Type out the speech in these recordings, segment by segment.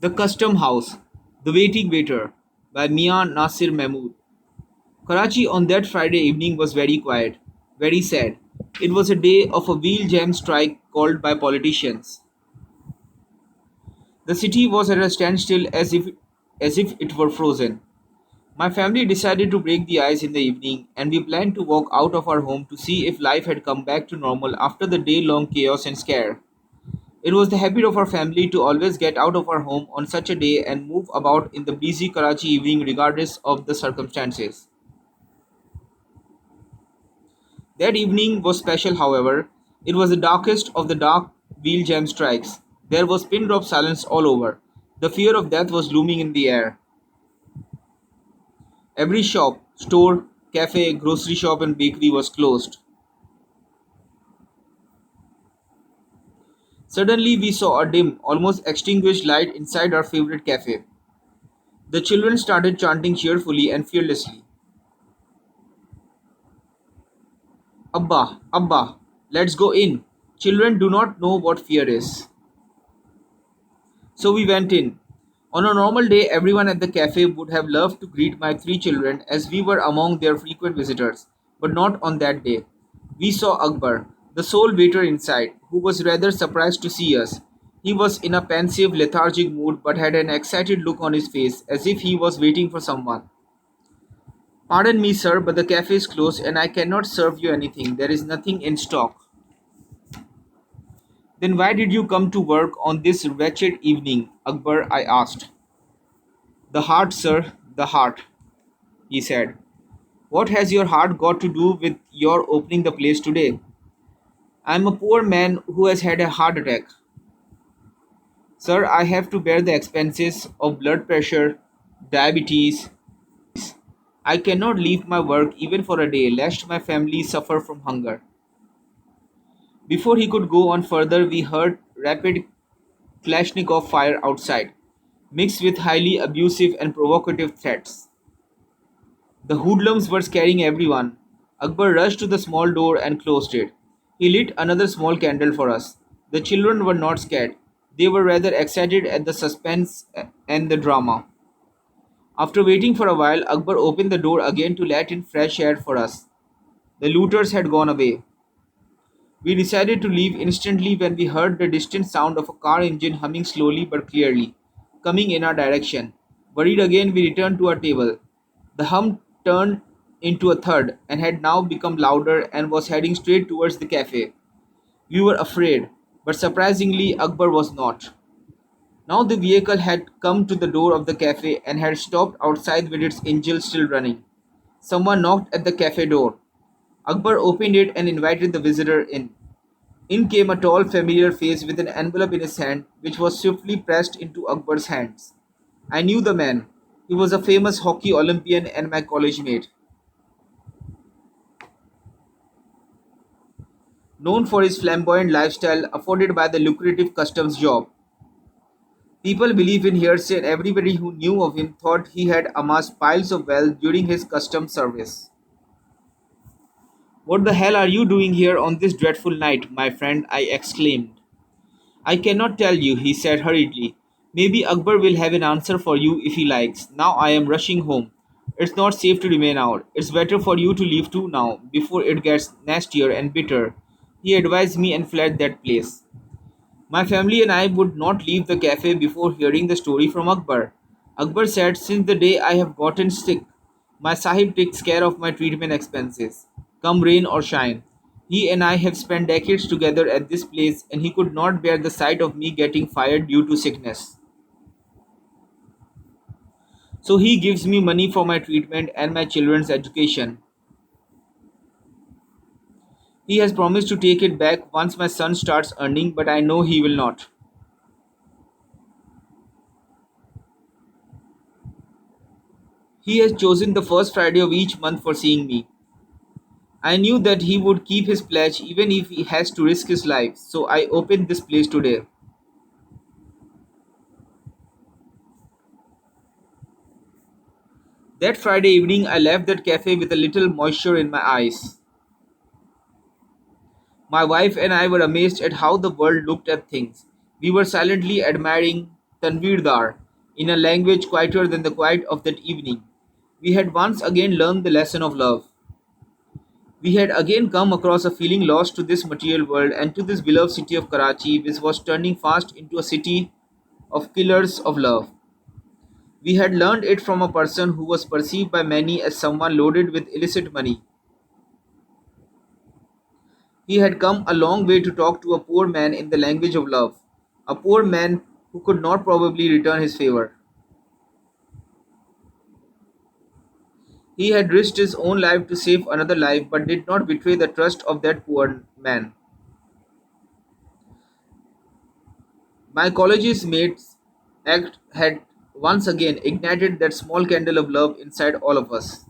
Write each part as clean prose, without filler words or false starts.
The Custom House, The Waiting Waiter by Mia Nasir Mahmood. Karachi on that Friday evening was very quiet, very sad. It was a day of a wheel jam strike called by politicians. The city was at a standstill as if it were frozen. My family decided to break the ice in the evening, and we planned to walk out of our home to see if life had come back to normal after the day long chaos and scare. It was the habit of our family to always get out of our home on such a day and move about in the breezy Karachi evening regardless of the circumstances. That evening was special, however. It was the darkest of the dark wheel jam strikes. There was pin drop silence all over. The fear of death was looming in the air. Every shop, store, cafe, grocery shop, and bakery was closed. Suddenly, we saw a dim, almost extinguished light inside our favorite cafe. The children started chanting cheerfully and fearlessly, Abba, Abba, let's go in. Children do not know what fear is. So we went in. On a normal day, everyone at the cafe would have loved to greet my three children as we were among their frequent visitors, but not on that day. We saw Akbar, the sole waiter inside, who was rather surprised to see us. He was in a pensive, lethargic mood but had an excited look on his face as if he was waiting for someone. Pardon me, sir, but the cafe is closed and I cannot serve you anything. There is nothing in stock. Then why did you come to work on this wretched evening, Akbar? I asked. The heart, sir, the heart, he said. What has your heart got to do with your opening the place today? I am a poor man who has had a heart attack. Sir, I have to bear the expenses of blood pressure, diabetes. I cannot leave my work even for a day, lest my family suffer from hunger. Before he could go on further, we heard rapid Kalashnikov fire outside, mixed with highly abusive and provocative threats. The hoodlums were scaring everyone. Akbar rushed to the small door and closed it. He lit another small candle for us. The children were not scared. They were rather excited at the suspense and the drama. After waiting for a while, Akbar opened the door again to let in fresh air for us. The looters had gone away. We decided to leave instantly when we heard the distant sound of a car engine humming slowly but clearly, coming in our direction. Worried again, we returned to our table. The hum turned into a thud and had now become louder and was heading straight towards the cafe. We were afraid, but surprisingly, Akbar was not. Now the vehicle had come to the door of the cafe and had stopped outside with its engine still running. Someone knocked at the cafe door. Akbar opened it and invited the visitor in. In came a tall, familiar face with an envelope in his hand, which was swiftly pressed into Akbar's hands. I knew the man. He was a famous hockey Olympian and my college mate. Known for his flamboyant lifestyle afforded by the lucrative customs job. People believe in hearsay and everybody who knew of him thought he had amassed piles of wealth during his customs service. What the hell are you doing here on this dreadful night, my friend? I exclaimed. I cannot tell you, he said hurriedly. Maybe Akbar will have an answer for you if he likes. Now I am rushing home. It's not safe to remain out. It's better for you to leave too now, before it gets nastier and bitter. He advised me and fled that place. My family and I would not leave the cafe before hearing the story from Akbar. Akbar said, since the day I have gotten sick, my sahib takes care of my treatment expenses, come rain or shine. He and I have spent decades together at this place, and he could not bear the sight of me getting fired due to sickness. So he gives me money for my treatment and my children's education. He has promised to take it back once my son starts earning, but I know he will not. He has chosen the first Friday of each month for seeing me. I knew that he would keep his pledge even if he has to risk his life, so I opened this place today. That Friday evening, I left that cafe with a little moisture in my eyes. My wife and I were amazed at how the world looked at things. We were silently admiring Tanveer Dar, in a language quieter than the quiet of that evening. We had once again learned the lesson of love. We had again come across a feeling lost to this material world and to this beloved city of Karachi, which was turning fast into a city of killers of love. We had learned it from a person who was perceived by many as someone loaded with illicit money. He had come a long way to talk to a poor man in the language of love, a poor man who could not probably return his favor. He had risked his own life to save another life but did not betray the trust of that poor man. My college's mates act had once again ignited that small candle of love inside all of us.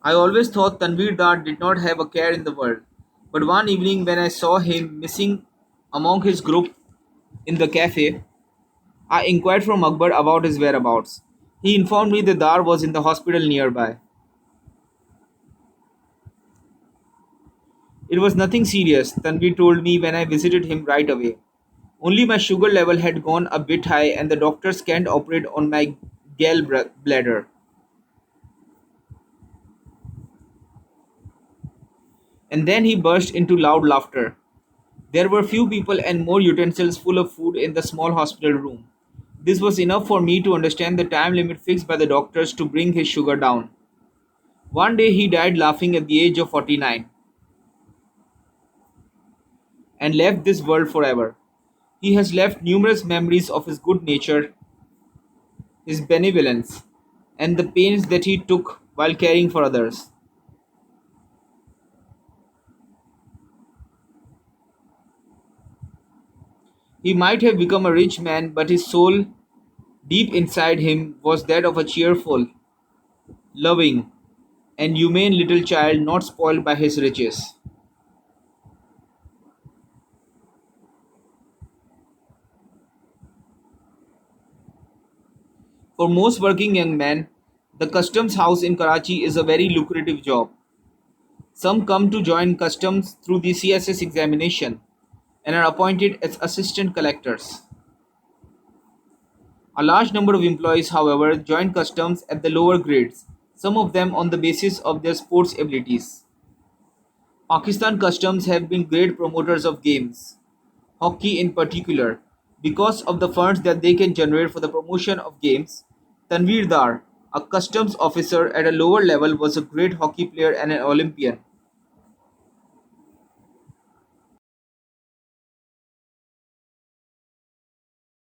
I always thought Tanveer Dar did not have a care in the world, but one evening when I saw him missing among his group in the cafe, I inquired from Akbar about his whereabouts. He informed me that Dar was in the hospital nearby. It was nothing serious, Tanveer told me when I visited him right away. Only my sugar level had gone a bit high and the doctors can't operate on my gallbladder. And then he burst into loud laughter. There were few people and more utensils full of food in the small hospital room. This was enough for me to understand the time limit fixed by the doctors to bring his sugar down. One day he died laughing at the age of 49 and left this world forever. He has left numerous memories of his good nature, his benevolence, and the pains that he took while caring for others. He might have become a rich man, but his soul, deep inside him, was that of a cheerful, loving, and humane little child not spoiled by his riches. For most working young men, the customs house in Karachi is a very lucrative job. Some come to join customs through the CSS examination and are appointed as assistant collectors. A large number of employees, however, join customs at the lower grades, some of them on the basis of their sports abilities. Pakistan Customs have been great promoters of games, hockey in particular, because of the funds that they can generate for the promotion of games. Tanveer Dar, a customs officer at a lower level, was a great hockey player and an Olympian.